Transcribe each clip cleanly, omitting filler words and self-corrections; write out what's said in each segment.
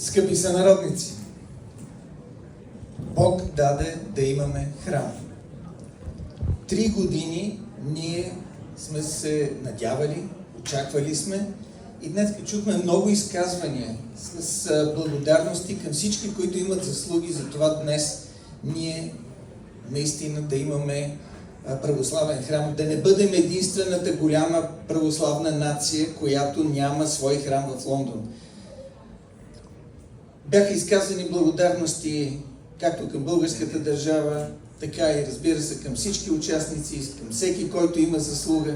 Скъпи сънародници, Бог даде да имаме храм. 3 години ние сме се надявали, очаквали сме и днес чухме много изказвания с благодарности към всички, които имат заслуги за това днес ние наистина да имаме православен храм, да не бъдем единствената голяма православна нация, която няма свой храм в Лондон. Бяха изказани благодарности както към българската държава, така и разбира се към всички участници, към всеки, който има заслуга.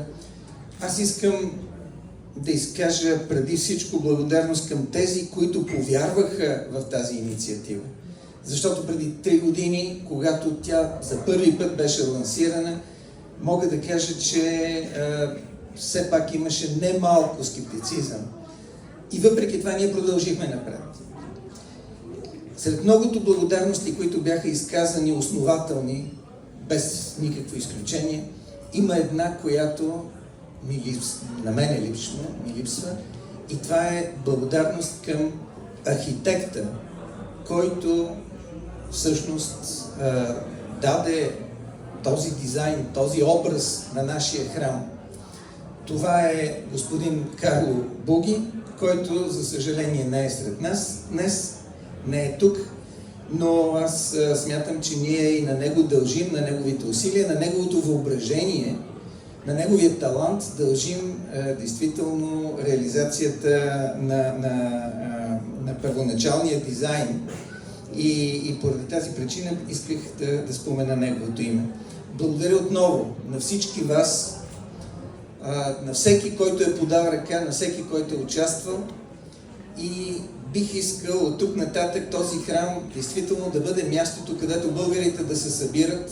Аз искам да изкажа преди всичко благодарност към тези, които повярваха в тази инициатива. Защото преди 3 години, когато тя за първи път беше лансирана, мога да кажа, че все пак имаше немалко скептицизъм. И въпреки това ние продължихме напред. Сред многото благодарности, които бяха изказани основателни, без никакво изключение, има една, която на мене лично ми липсва, и това е благодарност към архитекта, който всъщност даде този дизайн, този образ на нашия храм. Това е господин Карло Буги, който за съжаление не е сред нас днес, не е тук, но аз смятам, че ние и на него дължим, на неговите усилия, на неговото въображение, на неговия талант дължим действително реализацията на първоначалния дизайн. И поради тази причина исках да спомена неговото име. Благодаря отново на всички вас, на всеки, който е подал ръка, на всеки, който е участвал, и бих искал от тук нататък този храм действително да бъде мястото, където българите да се събират,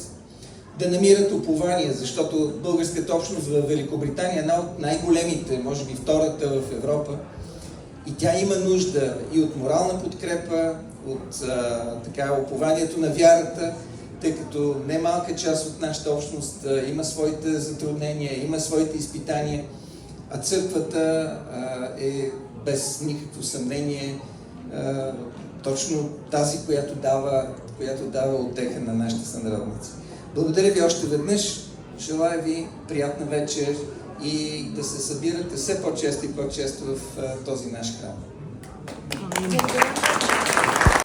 да намират упование, защото българската общност в Великобритания е една от най-големите, може би втората в Европа, и тя има нужда и от морална подкрепа, от упованието на вярата, тъй като немалка част от нашата общност има своите затруднения, има своите изпитания, а църквата е без никакво съмнение точно тази, която дава утеха на нашите сънародници. Благодаря ви още веднъж, желая ви приятна вечер и да се събирате все по-често и по-често в този наш храм.